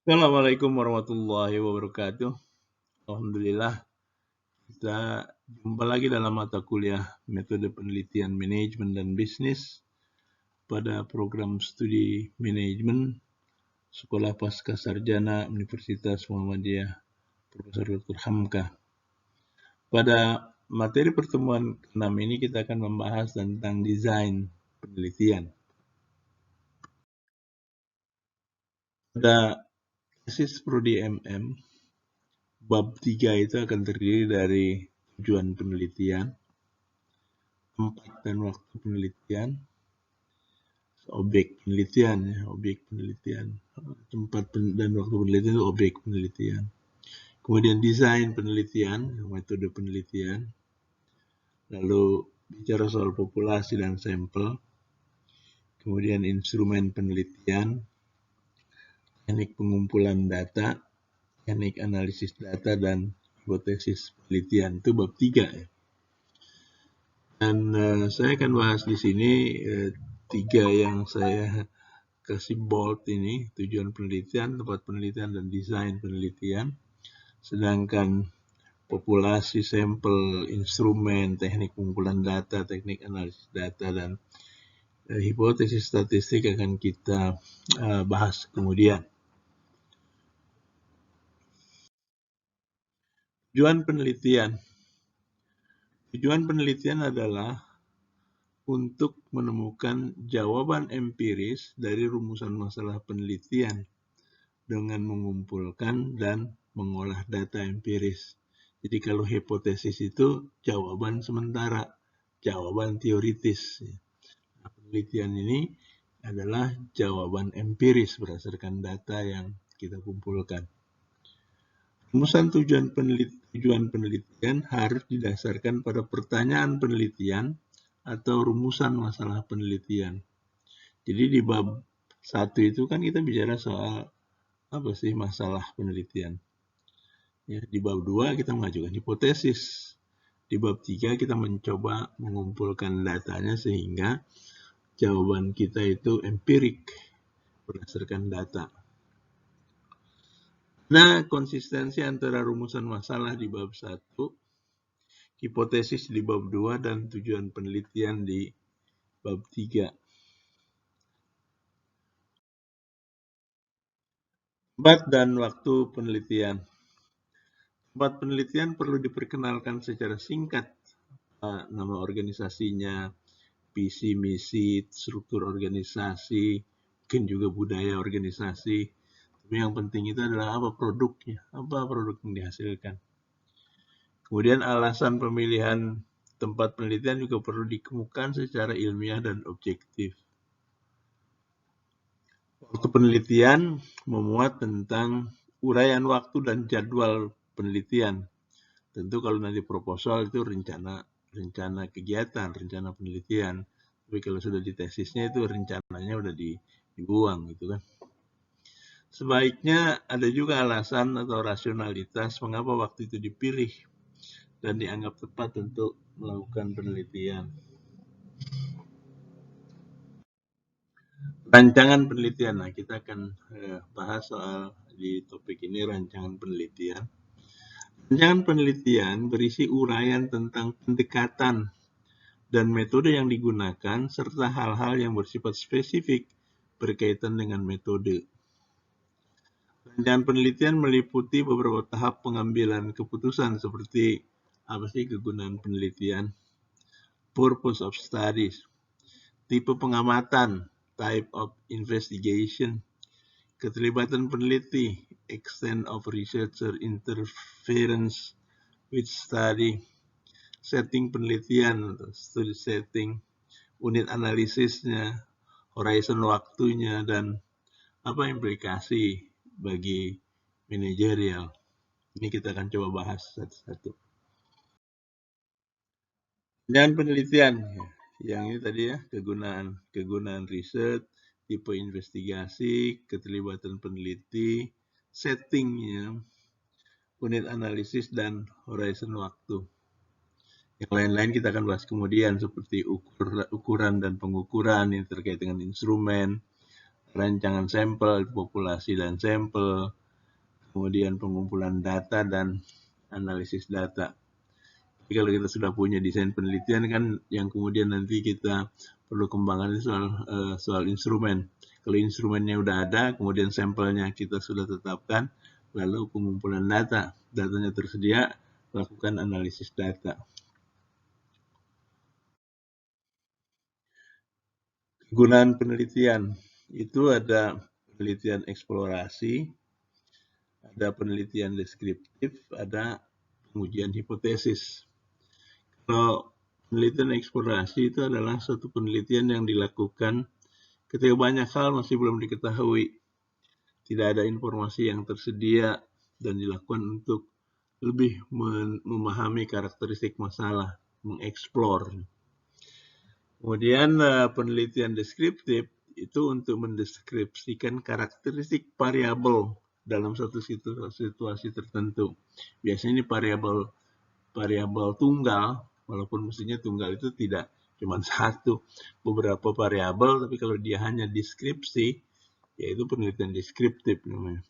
Assalamualaikum warahmatullahi wabarakatuh. Alhamdulillah, kita jumpa lagi dalam mata kuliah Metode Penelitian Manajemen dan Bisnis pada program studi manajemen Sekolah Pasca Sarjana Universitas Muhammadiyah Profesor Dr. Hamka. Pada materi pertemuan ke-6 ini kita akan membahas tentang desain penelitian. Pada tesis Prodi MM, bab 3 itu akan terdiri dari tujuan penelitian, tempat dan waktu penelitian, objek penelitian, tempat dan waktu penelitian itu objek penelitian. Kemudian desain penelitian, metode penelitian, lalu bicara soal populasi dan sampel, kemudian instrumen penelitian, teknik pengumpulan data, teknik analisis data, dan hipotesis penelitian. Itu bab 3 ya. Dan saya akan bahas di sini 3 yang saya kasih bold ini, tujuan penelitian, tempat penelitian, dan desain penelitian. Sedangkan populasi, sampel, instrumen, teknik pengumpulan data, teknik analisis data, dan hipotesis statistik akan kita bahas kemudian. Tujuan penelitian. Tujuan penelitian adalah untuk menemukan jawaban empiris dari rumusan masalah penelitian dengan mengumpulkan dan mengolah data empiris. Jadi kalau hipotesis itu jawaban sementara, jawaban teoritis. Nah, penelitian ini adalah jawaban empiris berdasarkan data yang kita kumpulkan. Rumusan tujuan penelitian harus didasarkan pada pertanyaan penelitian atau rumusan masalah penelitian. Jadi di bab 1 itu kan kita bicara soal apa sih masalah penelitian. Ya, di bab 2 kita mengajukan hipotesis. Di bab 3 kita mencoba mengumpulkan datanya sehingga jawaban kita itu empirik berdasarkan data. Nah, konsistensi antara rumusan masalah di bab 1, hipotesis di bab 2, dan tujuan penelitian di bab 3. Tempat dan waktu penelitian. Tempat penelitian perlu diperkenalkan secara singkat, nama organisasinya, visi, misi, struktur organisasi, mungkin juga budaya organisasi. Tapi yang penting itu adalah apa produknya, apa produk yang dihasilkan. Kemudian alasan pemilihan tempat penelitian juga perlu dikemukakan secara ilmiah dan objektif. Waktu penelitian memuat tentang uraian waktu dan jadwal penelitian. Tentu kalau nanti proposal itu rencana kegiatan, rencana penelitian. Tapi kalau sudah di tesisnya itu rencananya udah dibuang gitu kan. Sebaiknya ada juga alasan atau rasionalitas mengapa waktu itu dipilih dan dianggap tepat untuk melakukan penelitian. Rancangan penelitian. Nah, kita akan bahas soal di topik ini rancangan penelitian. Rancangan penelitian berisi uraian tentang pendekatan dan metode yang digunakan serta hal-hal yang bersifat spesifik berkaitan dengan metode. Rancangan penelitian meliputi beberapa tahap pengambilan keputusan seperti apa sih kegunaan penelitian, purpose of studies, tipe pengamatan, type of investigation, keterlibatan peneliti, extent of researcher interference with study, setting penelitian, study setting, unit analisisnya, horizon waktunya, dan apa implikasi bagi manajerial. Ini kita akan coba bahas satu-satu. Dan penelitian, yang ini tadi ya, kegunaan riset, tipe investigasi, keterlibatan peneliti, settingnya, unit analisis, dan horizon waktu. Yang lain-lain kita akan bahas kemudian seperti ukuran dan pengukuran yang terkait dengan instrumen, rancangan sampel, populasi dan sampel, kemudian pengumpulan data dan analisis data. Jadi kalau kita sudah punya desain penelitian kan yang kemudian nanti kita perlu kembangkan soal instrumen. Kalau instrumennya udah ada, kemudian sampelnya kita sudah tetapkan, lalu pengumpulan data, datanya tersedia, lakukan analisis data. Kegunaan penelitian itu ada penelitian eksplorasi, ada penelitian deskriptif, ada pengujian hipotesis. Kalau penelitian eksplorasi itu adalah suatu penelitian yang dilakukan ketika banyak hal masih belum diketahui, tidak ada informasi yang tersedia, dan dilakukan untuk lebih memahami karakteristik masalah, mengeksplor. Kemudian penelitian deskriptif itu untuk mendeskripsikan karakteristik variabel dalam suatu situasi tertentu. Biasanya ini variabel tunggal, walaupun mestinya tunggal itu tidak cuma satu, beberapa variabel, tapi kalau dia hanya deskripsi, yaitu penelitian deskriptif namanya.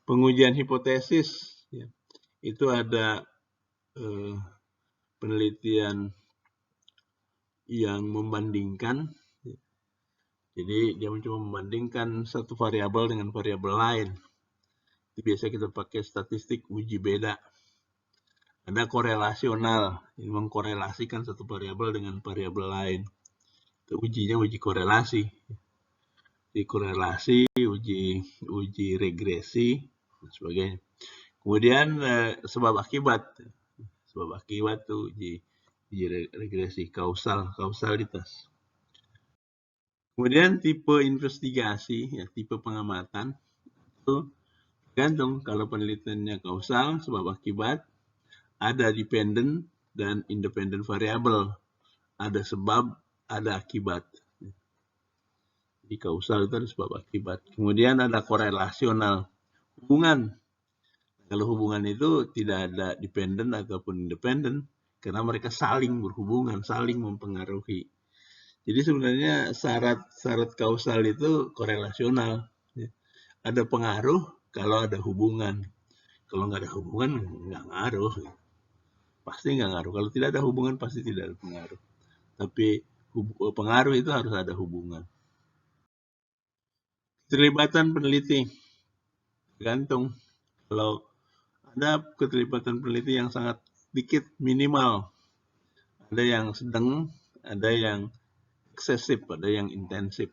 Pengujian hipotesis, ya, itu ada penelitian yang membandingkan. Jadi dia mencoba membandingkan satu variabel dengan variabel lain. Itu biasa kita pakai statistik uji beda. Ada korelasional, ini mengkorelasikan satu variabel dengan variabel lain. Itu ujinya uji korelasi. Uji korelasi, uji regresi, dan sebagainya. Kemudian sebab akibat. Sebab akibat itu uji regresi, kausalitas. Kemudian tipe investigasi, ya tipe pengamatan, itu tergantung kalau penelitiannya kausal, sebab akibat, ada dependent dan independent variable, ada sebab, ada akibat. Di kausal itu ada sebab akibat. Kemudian ada korelasional, hubungan. Kalau hubungan itu tidak ada dependent ataupun independent, karena mereka saling berhubungan, saling mempengaruhi. Jadi sebenarnya syarat kausal itu korelasional. Ada pengaruh kalau ada hubungan. Kalau nggak ada hubungan, nggak ngaruh. Pasti nggak ngaruh. Kalau tidak ada hubungan, pasti tidak ada pengaruh. Tapi pengaruh itu harus ada hubungan. Keterlibatan peneliti. Tergantung. Kalau ada keterlibatan peneliti yang sangat sedikit, minimal. Ada yang sedang, ada yang eksesif, ada yang intensif.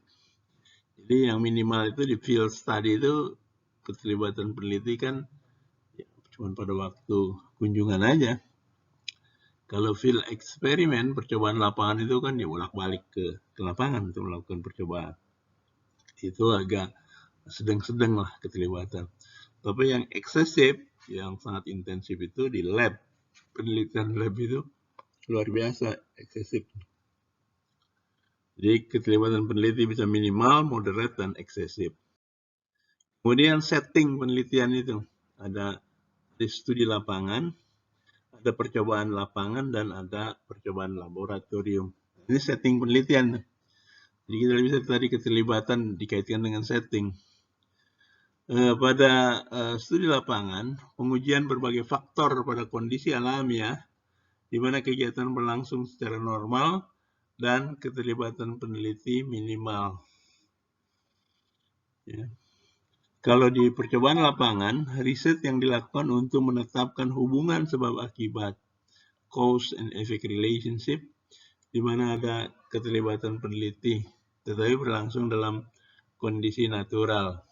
Jadi yang minimal itu di field study itu keterlibatan peneliti kan ya, cuma pada waktu kunjungan aja. Kalau field eksperimen, percobaan lapangan itu kan ya bolak-balik ke lapangan untuk melakukan percobaan. Itu agak sedang-sedang lah keterlibatan. Tapi yang eksesif, yang sangat intensif itu di lab. Penelitian lab itu luar biasa eksesif. Jadi keterlibatan peneliti bisa minimal, moderate, dan eksesif. Kemudian setting penelitian itu. Ada studi lapangan, ada percobaan lapangan, dan ada percobaan laboratorium. Ini setting penelitian. Jadi kita bisa tadi keterlibatan dikaitkan dengan setting. Pada studi lapangan, pengujian berbagai faktor pada kondisi alamiah, di mana kegiatan berlangsung secara normal, dan keterlibatan peneliti minimal. Ya. Kalau di percobaan lapangan, riset yang dilakukan untuk menetapkan hubungan sebab akibat, cause and effect relationship, di mana ada keterlibatan peneliti, tetapi berlangsung dalam kondisi natural.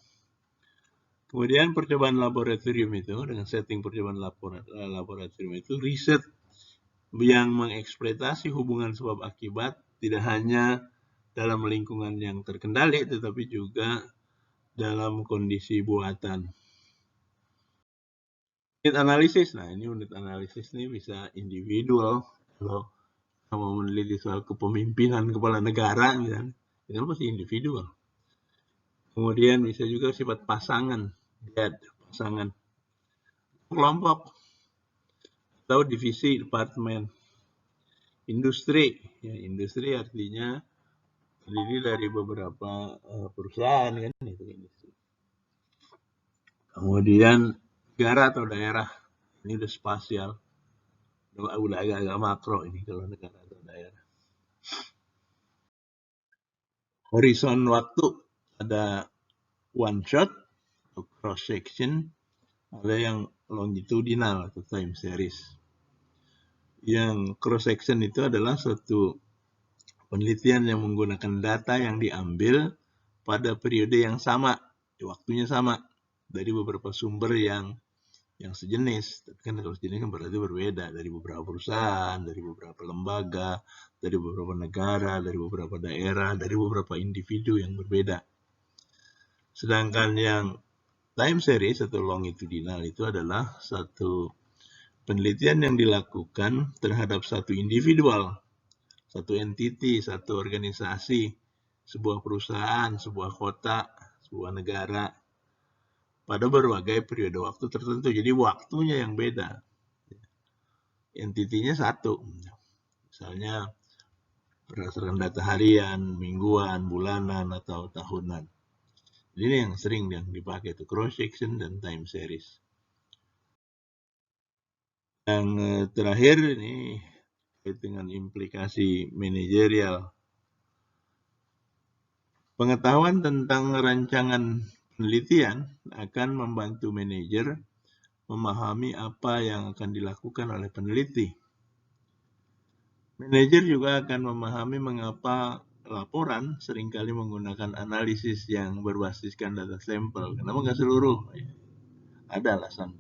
Kemudian percobaan laboratorium itu, dengan setting percobaan laboratorium itu, riset yang mengeksploitasi hubungan sebab akibat tidak hanya dalam lingkungan yang terkendali, tetapi juga dalam kondisi buatan. Unit analisis, nah ini unit analisis ini bisa individual. Kalau mau meneliti soal kepemimpinan kepala negara, misalnya, itu pasti individual. Kemudian bisa juga sifat pasangan, pasangan, kelompok, atau divisi, departemen. Industri, ya, industri artinya terdiri dari beberapa perusahaan kan itu. Kemudian negara atau daerah, ini udah spasial, udah agak-agak makro ini kalau negara atau daerah. Horizon waktu ada one shot atau cross section, ada yang longitudinal atau time series. Yang cross section itu adalah suatu penelitian yang menggunakan data yang diambil pada periode yang sama, waktunya sama, dari beberapa sumber yang sejenis. Tapi kan kalau sejenis kan berarti berbeda, dari beberapa perusahaan, dari beberapa lembaga, dari beberapa negara, dari beberapa daerah, dari beberapa individu yang berbeda. Sedangkan yang time series atau longitudinal itu adalah satu penelitian yang dilakukan terhadap satu individual, satu entiti, satu organisasi, sebuah perusahaan, sebuah kota, sebuah negara, pada berbagai periode waktu tertentu. Jadi waktunya yang beda. Entitinya satu. Misalnya berdasarkan data harian, mingguan, bulanan, atau tahunan. Ini yang sering yang dipakai itu cross section dan time series. Yang terakhir ini dengan implikasi manajerial. Pengetahuan tentang rancangan penelitian akan membantu manajer memahami apa yang akan dilakukan oleh peneliti. Manajer juga akan memahami mengapa laporan seringkali menggunakan analisis yang berbasiskan data sampel. Kenapa nggak seluruh? Ada alasan.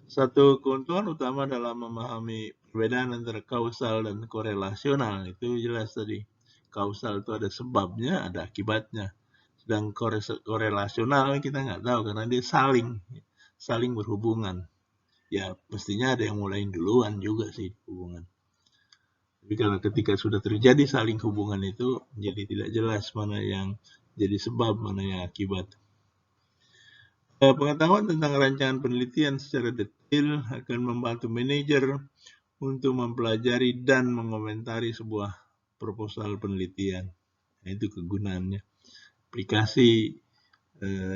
Satu keuntungan utama dalam memahami perbedaan antara kausal dan korelasional itu jelas tadi. Kausal itu ada sebabnya, ada akibatnya. Sedang korelasional kita nggak tahu karena dia saling berhubungan. Ya mestinya ada yang mulai duluan juga sih hubungan. Tapi kalau ketika sudah terjadi saling hubungan itu jadi tidak jelas mana yang jadi sebab, mana yang akibat. Pengetahuan tentang rancangan penelitian secara detail akan membantu manajer untuk mempelajari dan mengomentari sebuah proposal penelitian. Nah, itu kegunaannya. Aplikasi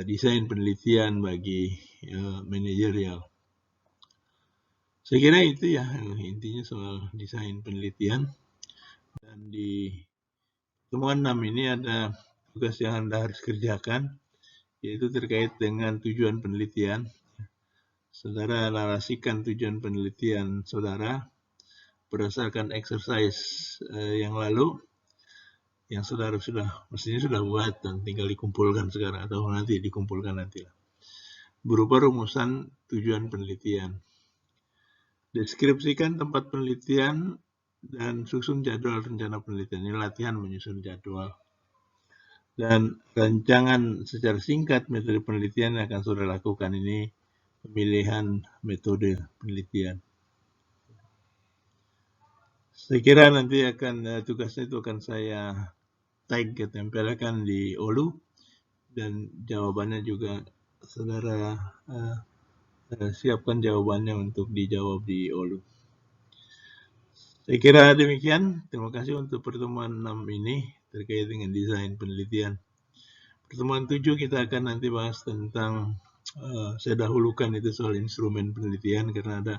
desain penelitian bagi manajerial. Saya kira itu ya intinya soal desain penelitian. Dan di temuan 6 ini ada tugas yang Anda harus kerjakan, yaitu terkait dengan tujuan penelitian. Saudara narasikan tujuan penelitian saudara berdasarkan exercise yang lalu, yang saudara mestinya sudah buat dan tinggal dikumpulkan sekarang atau nanti dikumpulkan nanti lah. Berupa rumusan tujuan penelitian. Deskripsikan tempat penelitian dan susun jadwal rencana penelitian. Ini latihan menyusun jadwal. Dan rancangan secara singkat metode penelitian yang akan saudara lakukan ini pemilihan metode penelitian. Saya kira nanti tugasnya itu akan saya tag, tempelkan di Olu, dan jawabannya juga saudara siapkan jawabannya untuk dijawab di Olu. Saya kira demikian. Terima kasih untuk pertemuan 6 ini terkait dengan desain penelitian. Pertemuan 7 kita akan nanti bahas tentang, saya dahulukan itu soal instrumen penelitian karena ada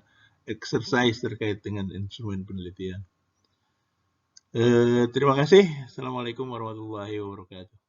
exercise terkait dengan instrumen penelitian. Terima kasih. Assalamualaikum warahmatullahi wabarakatuh.